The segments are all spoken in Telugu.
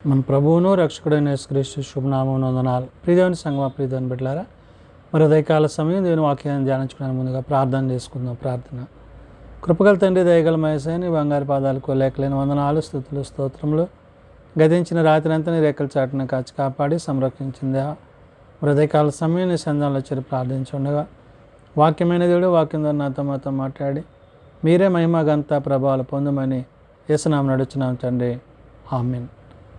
మన ప్రభువును రక్షకుడైన యేసుక్రీస్తు శుభనామమున వందనాలు. ప్రియదేవుని సంగమా, ప్రియదేవుని బిడ్డలారా, మరి ఉదయకాల సమయం దేవుని వాక్యాన్ని ధ్యానించుకునే ముందుగా ప్రార్థన చేసుకుందాం. ప్రార్థన. కృపగల తండ్రి, దయగల మహేశాని బంగారు పాదాలకు లేఖలేని వందనాలు, స్తుతులు, స్తోత్రములు. గతించిన రాత్రి అంతా నీ రేఖల చాటున కాచి కాపాడి సంరక్షించింది. మరి ఉదయకాల సమయం నీ సంధానంలో చేరి ప్రార్థించుండగా వాక్యమైన దేవుడు వాక్యం ద్వారా నాతో మాతో మాట్లాడి మీరే మహిమ ఘనత ప్రభావాలు పొందమని యేసునామమున నడుచున్నాం తండ్రి. ఆమేన్.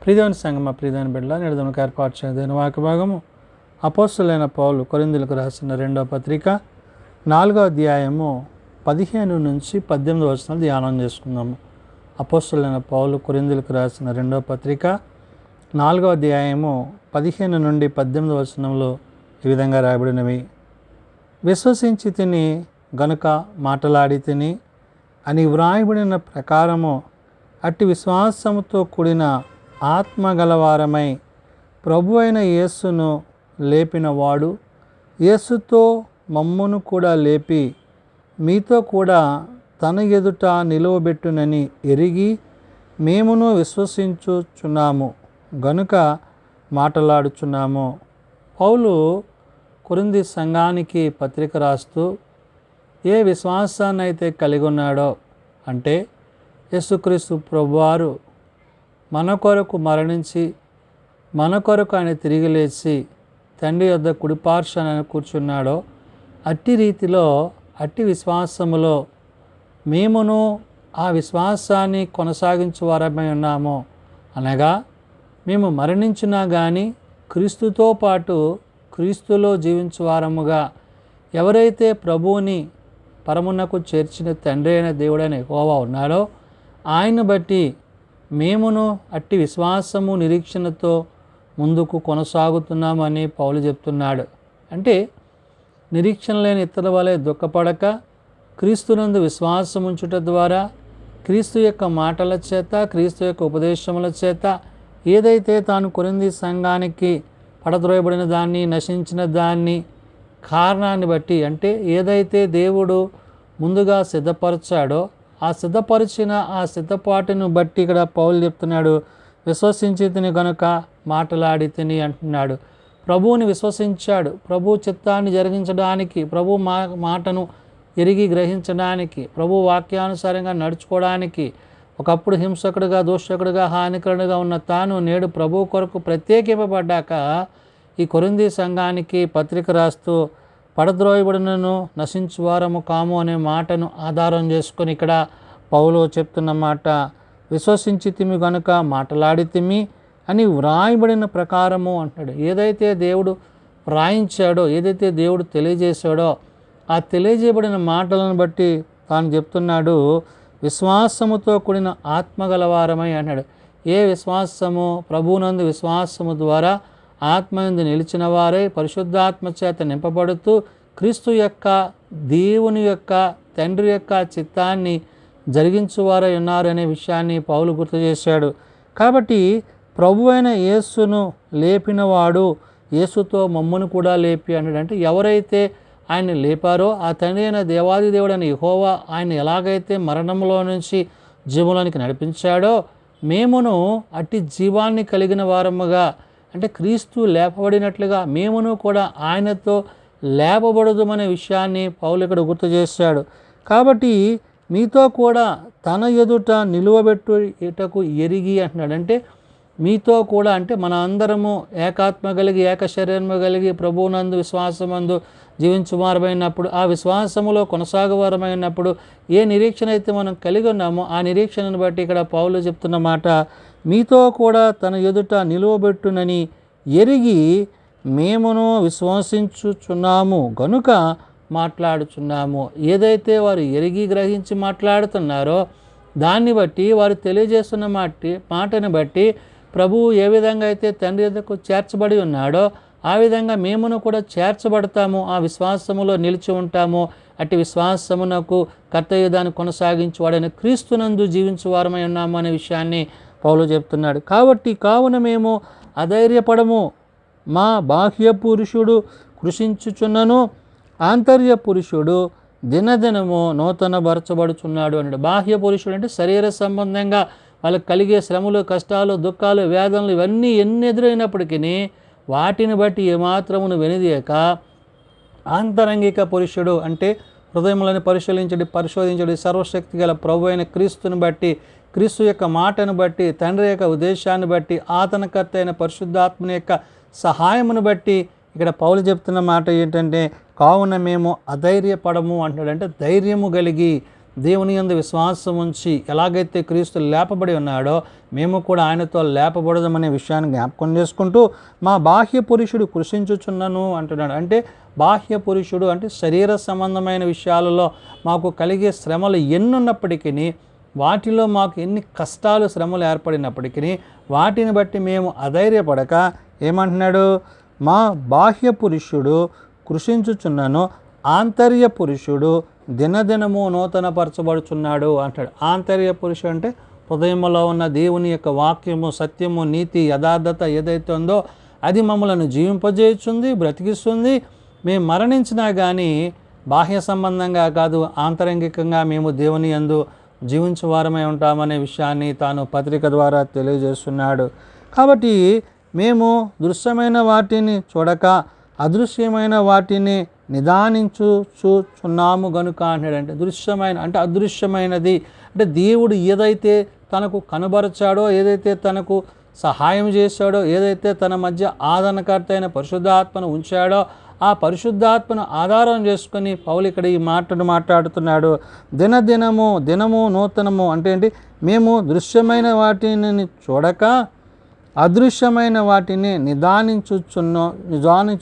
ప్రియదేవుని సంగమా, ప్రియదేవుని బిడ్డల నిడదముకు ఏర్పాటు చేయదైన వాక్య భాగము అపోస్తలుడైన పౌలు కొరింథీయులకు రాసిన 2వ పత్రిక 4వ అధ్యాయము 15 నుంచి 18 వచనాలు ధ్యానం చేసుకుందాము. అపోస్తలుడైన పౌలు కొరింథీయులకు రాసిన 2వ పత్రిక 4వ అధ్యాయము 15 నుండి 18 వచనంలో ఈ విధంగా రాయబడినవి. విశ్వసించి తిని గనుక మాటలాడి తిని అని వ్రాయబడిన ప్రకారము అట్టి విశ్వాసముతో కూడిన ఆత్మగలవారమై ప్రభు అయిన యేసును లేపినవాడు యేసుతో మమ్మును కూడా లేపి మీతో కూడా తన ఎదుట నిలువబెట్టునని ఎరిగి మేమును విశ్వసించుచున్నాము గనుక మాటలాడుచున్నాము. పౌలు కొరింథీ సంఘానికి పత్రిక రాస్తూ ఏ విశ్వాసాన్ని అయితే కలిగి ఉన్నాడో, అంటే యేసుక్రీస్తు ప్రభువారు మన కొరకు మరణించి మన కొరకు ఆయన తిరిగి లేచి తండ్రి యొద్ద కుడిపార్శ్వన కూర్చున్నాడో, అట్టి రీతిలో అట్టి విశ్వాసములో మేమును ఆ విశ్వాసాన్ని కొనసాగించు వారమై ఉన్నాము. అనగా మేము మరణించినా కానీ క్రీస్తుతో పాటు క్రీస్తులో జీవించు వారముగా ఎవరైతే ప్రభువుని పరమునకు చేర్చిన తండ్రి అయిన దేవుడైన యెహోవా ఉన్నాడో ఆయన బట్టి మేమును అట్టి విశ్వాసము నిరీక్షణతో ముందుకు కొనసాగుతున్నామని పౌలు చెప్తున్నాడు. అంటే నిరీక్షణ లేని ఇతరుల వలె దుఃఖపడక క్రీస్తునందు విశ్వాసం ఉంచుట ద్వారా క్రీస్తు యొక్క మాటల చేత, క్రీస్తు యొక్క ఉపదేశముల చేత ఏదైతే తాను కొరింథీ సంఘానికి పడద్రోయబడిన దాన్ని, నశించిన దాన్ని కారణాన్ని బట్టి, అంటే ఏదైతే దేవుడు ముందుగా సిద్ధపరచాడో ఆ సిద్ధపరిచిన ఆ సిద్ధపాటును బట్టి ఇక్కడ పౌలు చెప్తున్నాడు, విశ్వసించి తిని కనుక మాటలాడి తిని అంటున్నాడు. ప్రభువుని విశ్వసించాడు. ప్రభు చిత్తాన్ని జరిగించడానికి, ప్రభు మాటను ఎరిగి గ్రహించడానికి, ప్రభు వాక్యానుసారంగా నడుచుకోవడానికి, ఒకప్పుడు హింసకుడుగా, దూషకుడుగా, హానికరుడుగా ఉన్న తాను నేడు ప్రభు కొరకు ప్రత్యేకింపబడ్డాక ఈ కొరింథీ సంఘానికి పత్రిక రాస్తూ పడద్రోయబడినను నశించువారము కాము అనే మాటను ఆధారం చేసుకొని ఇక్కడ పౌలు చెప్తున్న మాట, విశ్వసించి తిమి కనుక మాటలాడి తిమి అని వ్రాయబడిన ప్రకారము అంటాడు. ఏదైతే దేవుడు వ్రాయించాడో, ఏదైతే దేవుడు తెలియజేశాడో ఆ తెలియజేయబడిన మాటలను బట్టి తాను చెప్తున్నాడు, విశ్వాసముతో కూడిన ఆత్మగలవారమై అన్నాడు. ఏ విశ్వాసము? ప్రభువునందు విశ్వాసము ద్వారా ఆత్మయందు నిలిచిన వారే పరిశుద్ధాత్మ చేత నింపబడుతూ క్రీస్తు యొక్క, దేవుని యొక్క, తండ్రి యొక్క చిత్తాన్ని జరిగించువారై ఉన్నారనే విషయాన్ని పౌలు గుర్తు చేశాడు. కాబట్టి ప్రభు అయిన యేసును లేపినవాడు యేసుతో మమ్మును కూడా లేపి అన్నాడు. అంటే ఎవరైతే ఆయన లేపారో ఆ తండ్రి అయిన దేవాది దేవుడైన యెహోవా ఆయన ఎలాగైతే మరణంలో నుంచి జీవంలోనికి నడిపించాడో మేమును అట్టి జీవాన్ని కలిగిన వారముగా, అంటే క్రీస్తు లేపబడినట్లుగా మేమును కూడా ఆయనతో లేపబడదుమనే విషయాన్ని పౌలు ఇక్కడ గుర్తు చేశాడు. కాబట్టి మీతో కూడా తన ఎదుట నిలువబెట్టుటకు ఎరిగి అంటున్నాడు. అంటే మీతో కూడా అంటే మన అందరము ఏకాత్మ కలిగి, ఏక శరీరము కలిగి ప్రభువునందు విశ్వాసమందు జీవించువారమైనప్పుడు, ఆ విశ్వాసములో కొనసాగువారమైనప్పుడు ఏ నిరీక్షణ అయితే మనం కలిగి ఉన్నామో ఆ నిరీక్షణను బట్టి ఇక్కడ పౌలు చెప్తున్న మాట, మీతో కూడా తన ఎదుట నిలువబెట్టునని ఎరిగి మేమును విశ్వసించుచున్నాము గనుక మాట్లాడుచున్నాము. ఏదైతే వారు ఎరిగి గ్రహించి మాట్లాడుతున్నారో దాన్ని బట్టి, వారు తెలియజేస్తున్న మాటని బట్టి ప్రభువు ఏ విధంగా అయితే తండ్రి యొద్దకు చేర్చబడి ఉన్నాడో ఆ విధంగా మేమును కూడా చేర్చబడతాము, ఆ విశ్వాసములో నిలిచి ఉంటాము. అట్టి విశ్వాసమునకు కర్తయ్య దాన్ని కొనసాగించువాడని క్రీస్తునందు జీవించువారమై ఉన్నాము అనే విషయాన్ని పౌలు చెప్తున్నాడు. కావున మేము అధైర్యపడము. మా బాహ్య పురుషుడు కృషించుచున్నను ఆంతర్య పురుషుడు దినదినము నూతన బరచబడుచున్నాడు అన్నాడు. బాహ్య పురుషుడు అంటే శరీర సంబంధంగా వాళ్ళకి కలిగే శ్రమలు, కష్టాలు, దుఃఖాలు, వేదనలు ఇవన్నీ ఎన్ని ఎదురైనప్పటికీ వాటిని బట్టి ఏమాత్రమును వెనుదీయక ఆంతరంగిక పురుషుడు అంటే హృదయములను పరిశోధించడి సర్వశక్తి గల ప్రభు అయిన క్రీస్తుని బట్టి, క్రీస్తు యొక్క మాటను బట్టి, తండ్రి యొక్క ఉద్దేశాన్ని బట్టి, ఆతనకర్త అయిన పరిశుద్ధాత్మని యొక్క సహాయమును బట్టి ఇక్కడ పౌలు చెప్తున్న మాట ఏంటంటే, కావున మేము అధైర్యపడము అంటాడు. అంటే ధైర్యము కలిగి దేవుని యందు విశ్వాసం ఉంచి ఎలాగైతే క్రీస్తు లేపబడి ఉన్నాడో మేము కూడా ఆయనతో లేపబడదామనే విషయాన్ని జ్ఞాపకం చేసుకుంటూ మా బాహ్య పురుషుడు కృషించుచున్నను అంటున్నాడు. అంటే బాహ్య పురుషుడు అంటే శరీర సంబంధమైన విషయాలలో మాకు కలిగే శ్రమలు ఎన్నున్నప్పటికీ, వాటిలో మాకు ఎన్ని కష్టాలు శ్రమలు ఏర్పడినప్పటికీ వాటిని బట్టి మేము అధైర్యపడక ఏమంటున్నాడు, మా బాహ్య పురుషుడు కృషించుచున్నను, ఆంతర్య పురుషుడు దినదినము నూతనపరచబడుచున్నాడు అంటాడు. ఆంతర్య పురుషుడు అంటే హృదయంలో ఉన్న దేవుని యొక్క వాక్యము, సత్యము, నీతి, యథార్థత ఏదైతే ఉందో అది మమ్మలను జీవింపజేయుచుంది, బ్రతికిస్తుంది. మేము మరణించినా కానీ బాహ్య సంబంధంగా కాదు, ఆంతరంగికంగా మేము దేవుని యందు జీవించువారమై ఉంటామనే విషయాన్ని తాను పత్రిక ద్వారా తెలియజేస్తున్నాడు. కాబట్టి మేము దృశ్యమైన వాటిని చూడక అదృశ్యమైన వాటిని నిదానించుచున్నాము గనుక అంటాడు. అంటే దృశ్యమైన అంటే అదృశ్యమైనది అంటే దేవుడు ఏదైతే తనకు కనబరచాడో, ఏదైతే తనకు సహాయం చేశాడో, ఏదైతే తన మధ్య ఆదరణకర్త అయిన పరిశుద్ధాత్మను ఉంచాడో ఆ పరిశుద్ధాత్మను ఆధారం చేసుకొని పౌలు ఇక్కడ ఈ మాటను మాట్లాడుతున్నాడు. దినము నూతనము అంటే ఏంటి, మేము దృశ్యమైన వాటిని చూడక అదృశ్యమైన వాటిని నిదానించుచున్నాము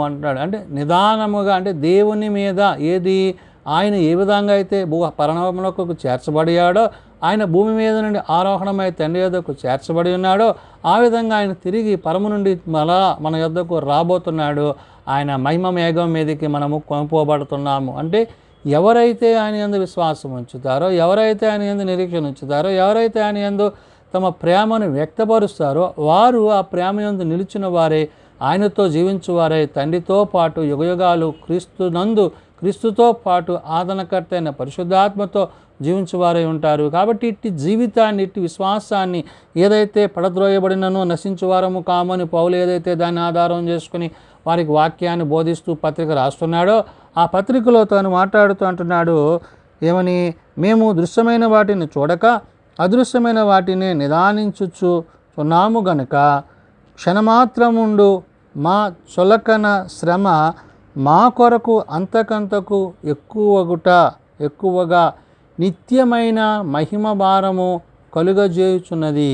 అంటాడు. అంటే నిదానముగా అంటే దేవుని మీద ఏది ఆయన ఏ విధంగా అయితే పరలోకములకు చేర్చబడియాడో, ఆయన భూమి మీద నుండి ఆరోహణమై తండ్రి యొద్దకు చేర్చబడి ఉన్నాడో ఆ విధంగా ఆయన తిరిగి పరము నుండి మన యొద్దకు రాబోతున్నాడు. ఆయన మహిమ మేఘం మీదకి మనము కొనుపోబడుతున్నాము. అంటే ఎవరైతే ఆయన యందు విశ్వాసం ఉంచుతారో, ఎవరైతే ఆయన యందు నిరీక్షణ ఉంచుతారో, ఎవరైతే ఆయన యందు తమ ప్రేమను వ్యక్తపరుస్తారో వారు ఆ ప్రేమ యందు నిలిచిన వారే, ఆయనతో జీవించువారే, తండ్రితో పాటు యుగయుగాలు క్రీస్తుతో పాటు ఆదరణకర్త అయిన పరిశుద్ధాత్మతో జీవించువారై ఉంటారు. కాబట్టి ఇట్టి జీవితాన్ని, ఇట్టి విశ్వాసాన్ని ఏదైతే పడద్రోయబడినను నశించువారము కామని పౌలు ఏదైతే దాన్ని ఆధారం చేసుకుని వారికి వాక్యాన్ని బోధిస్తూ పత్రిక రాస్తున్నాడో ఆ పత్రికలో తాను మాట్లాడుతూ అంటున్నాడు ఏమని, మేము దృశ్యమైన వాటిని చూడక అదృశ్యమైన వాటిని నిదానించుచున్నాము గనుక క్షణమాత్రముండు మా చులకన శ్రమ మా కొరకు అంతకంతకు ఎక్కువగా నిత్యమైన మహిమ భారము కలుగజేయుచున్నది.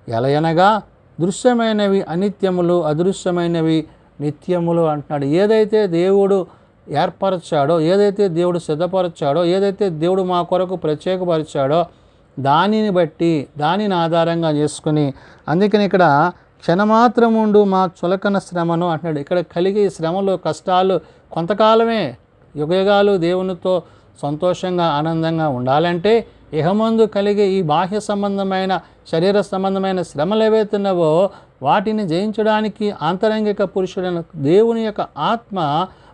ఎలయనగా దృశ్యమైనవి అనిత్యములు, అదృశ్యమైనవి నిత్యములు అంటున్నాడు. ఏదైతే దేవుడు ఏర్పరచాడో, ఏదైతే దేవుడు సిద్ధపరచాడో, ఏదైతే దేవుడు మా కొరకు ప్రత్యేకపరిచాడో దానిని బట్టి, దానిని ఆధారంగా చేసుకుని, అందుకని ఇక్కడ క్షణమాత్రముండు మా చులకన శ్రమను అంటున్నాడు. ఇక్కడ కలిగే శ్రమలు, కష్టాలు కొంతకాలమే. యుగయుగాలు దేవునితో సంతోషంగా ఆనందంగా ఉండాలంటే ఇహమందు కలిగే ఈ బాహ్య సంబంధమైన శరీర సంబంధమైన శ్రమలు ఏవైతున్నావో వాటిని జయించడానికి ఆంతరంగిక పురుషుడైన దేవుని యొక్క ఆత్మ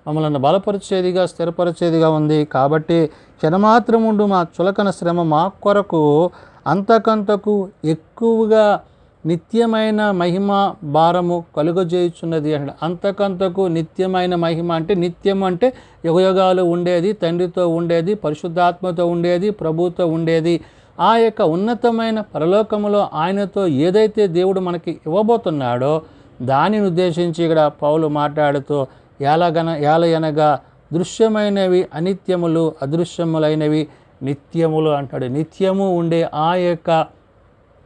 మమ్మల్ని బలపరిచేదిగా, స్థిరపరిచేదిగా ఉంది. కాబట్టి క్షణమాత్రముండు మా చులకన శ్రమ మా కొరకు అంతకంతకు ఎక్కువగా నిత్యమైన మహిమ భారము కలుగజేయుచున్నది అంటే అంతకంతకు నిత్యమైన మహిమ అంటే నిత్యం అంటే యుగయుగాలు ఉండేది, తండ్రితో ఉండేది, పరిశుద్ధాత్మతో ఉండేది, ప్రభుతో ఉండేది. ఆ యొక్క ఉన్నతమైన పరలోకములో ఆయనతో ఏదైతే దేవుడు మనకి ఇవ్వబోతున్నాడో దానిని ఉద్దేశించి ఇక్కడ పౌలు మాట్లాడుతూ ఏలయనగా దృశ్యమైనవి అనిత్యములు, అదృశ్యములైనవి నిత్యములు అంటాడు. నిత్యము ఉండే ఆ యొక్క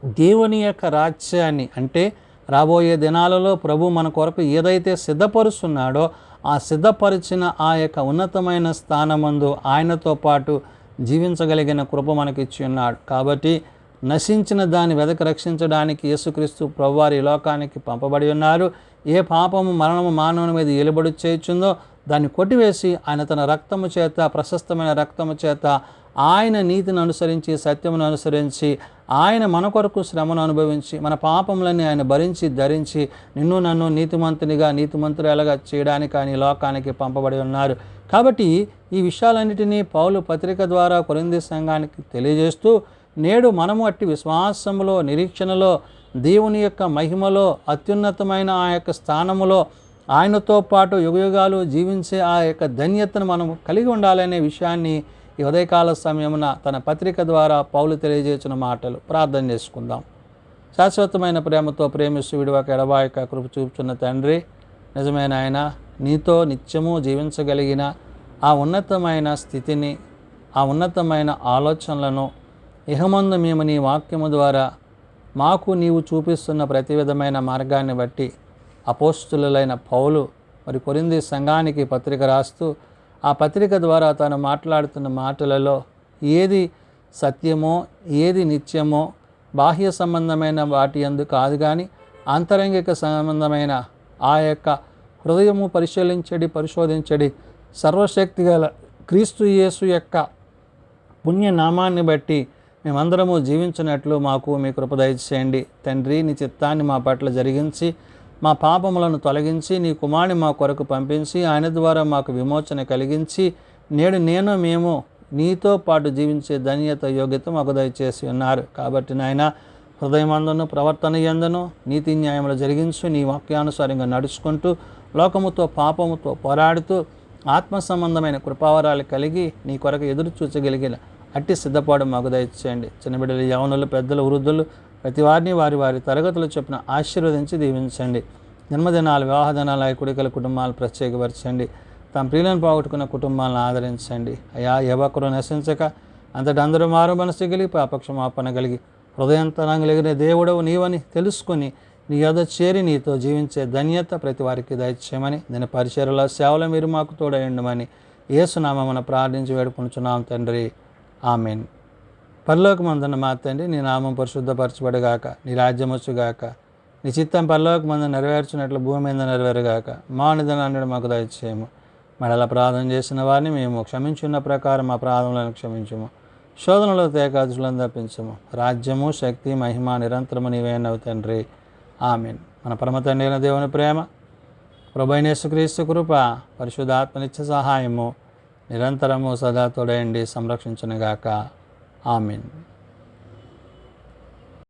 దేవుని యొక్క రాజ్యాన్ని అంటే రాబోయే దినాలలో ప్రభు మన కొరకు ఏదైతే సిద్ధపరుస్తున్నాడో ఆ సిద్ధపరిచిన ఆ యొక్క ఉన్నతమైన స్థానమందు ఆయనతో పాటు జీవించగలిగిన కృప మనకిచ్చి ఉన్నాడు. కాబట్టి నశించిన దాన్ని వెదకి రక్షించడానికి యేసుక్రీస్తు ప్రభువారు ఈ లోకానికి పంపబడి ఉన్నారు. ఏ పాపము మరణము మానవుని మీద ఏలుబడి చేయుచుందో దాన్ని కొట్టివేసి ఆయన తన రక్తము చేత, ప్రశస్తమైన రక్తము చేత ఆయన నీతిని అనుసరించి, సత్యమును అనుసరించి ఆయన మన కొరకు శ్రమను అనుభవించి మన పాపములన్నీ ఆయన భరించి ధరించి నిన్ను నన్ను నీతిమంతురాలుగా చేయడానికి ఆయన లోకానికి పంపబడి ఉన్నారు. కాబట్టి ఈ విషయాలన్నిటినీ పౌలు పత్రిక ద్వారా కొరింథీ సంఘానికి తెలియజేస్తూ నేడు మనము అట్టి విశ్వాసములో, నిరీక్షణలో, దేవుని యొక్క మహిమలో, అత్యున్నతమైన ఆ యొక్క స్థానములో ఆయనతో పాటు యుగయుగాలు జీవించే ఆ యొక్క ధన్యతను మనం కలిగి ఉండాలనే విషయాన్ని ఈ ఉదయకాల సమయమున తన పత్రిక ద్వారా పౌలు తెలియజేసిన మాటలు. ప్రార్థన చేసుకుందాం. శాశ్వతమైన ప్రేమతో ప్రేమిస్తూ విడువక ఎడబాయక కృప చూపుచున్న తండ్రి, నిజమైన ఆయన నీతో నిత్యము జీవించగలిగిన ఆ ఉన్నతమైన స్థితిని, ఆ ఉన్నతమైన ఆలోచనలను ఇహమందు మేము నీ వాక్యము ద్వారా మాకు నీవు చూపిస్తున్న ప్రతి విధమైన మార్గాన్ని బట్టి అపోస్తులులైన పౌలు మరి కొరింథీ సంఘానికి పత్రిక రాస్తూ ఆ పత్రిక ద్వారా తాను మాట్లాడుతున్న మాటలలో ఏది సత్యమో, ఏది నిత్యమో, బాహ్య సంబంధమైన వాటి యందు కాదు కానీ ఆంతరంగిక సంబంధమైన ఆ యొక్క హృదయము పరిశోధించడి సర్వశక్తి గల క్రీస్తు యేసు యొక్క పుణ్యనామాన్ని బట్టి మేమందరము జీవించినట్లు మాకు మీ కృప దయచేయండి తండ్రి. నీ చిత్తాన్ని మా పట్ల జరిగించి మా పాపములను తొలగించి నీ కుమారుని మా కొరకు పంపించి ఆయన ద్వారా మాకు విమోచన కలిగించి నేడు మేము నీతో పాటు జీవించే ధన్యత, యోగ్యత మాకు దయచేసి ఉన్నారు. కాబట్టి నాయన హృదయమందును ప్రవర్తన యందును నీతి న్యాయములు జరిగించు, నీ వాక్యానుసారంగా నడుచుకుంటూ లోకముతో పాపముతో పోరాడుతూ ఆత్మ సంబంధమైన కృపావరాలు కలిగి నీ కొరకు ఎదురు చూచగలిగిన అట్టి సిద్ధపాటు మాకు దయచేయండి. చిన్నబిడ్డలు, యవనులు, పెద్దలు, వృద్ధులు ప్రతి వారిని వారి తరగతులు చొప్పున ఆశీర్వదించి దీవించండి. జన్మదినాలు, వివాహ దినాలు, కుడికల కుటుంబాలు ప్రత్యేకపరచండి. తమ ప్రియులను పోగొట్టుకున్న కుటుంబాలను ఆదరించండి. అయా ఏ ఒక్కరూ నశించక అంతటి అందరూ మారు మనసు కలిగి పాపక్షమాపణ కలిగి హృదయంతరంగా కలిగిన దేవుడవు నీవని తెలుసుకుని నీ యొద్ద చేరి నీతో జీవించే ధన్యత ప్రతి వారికి దయచేయమని, నేను పరిచర్యల సేవలు మీరు మాకు తోడయండమని యేసునామమున ప్రార్థించి వేడుకొనుచున్నాం తండ్రి. ఆమెన్. పరలోకమందున్న మా తండ్రి, నీ నామం పరిశుద్ధపరచబడుగాక, నీ రాజ్యం వచ్చుగాక, నీ చిత్తం పరలోకమందు నెరవేర్చినట్లు భూమి మీద నెరవేరుగాక. మా నిధనాన్ని మాకు దయచేయము. మరలా ప్రార్థన చేసిన వారిని మేము క్షమించున్న ప్రకారం మా ప్రార్థనలను క్షమించము. శోధనలో తేకాదులను తప్పించము. రాజ్యము, శక్తి, మహిమ నిరంతరము నీవేనవు తండ్రి. ఆమెన్. మన పరమ తండ్రి అయిన దేవుని ప్రేమ, ప్రభువైన యేసుక్రీస్తు కృప, పరిశుద్ధాత్మ నిత్య సహాయము నిరంతరము సదా తోడయండి సంరక్షించునుగాక. ఆమెన్.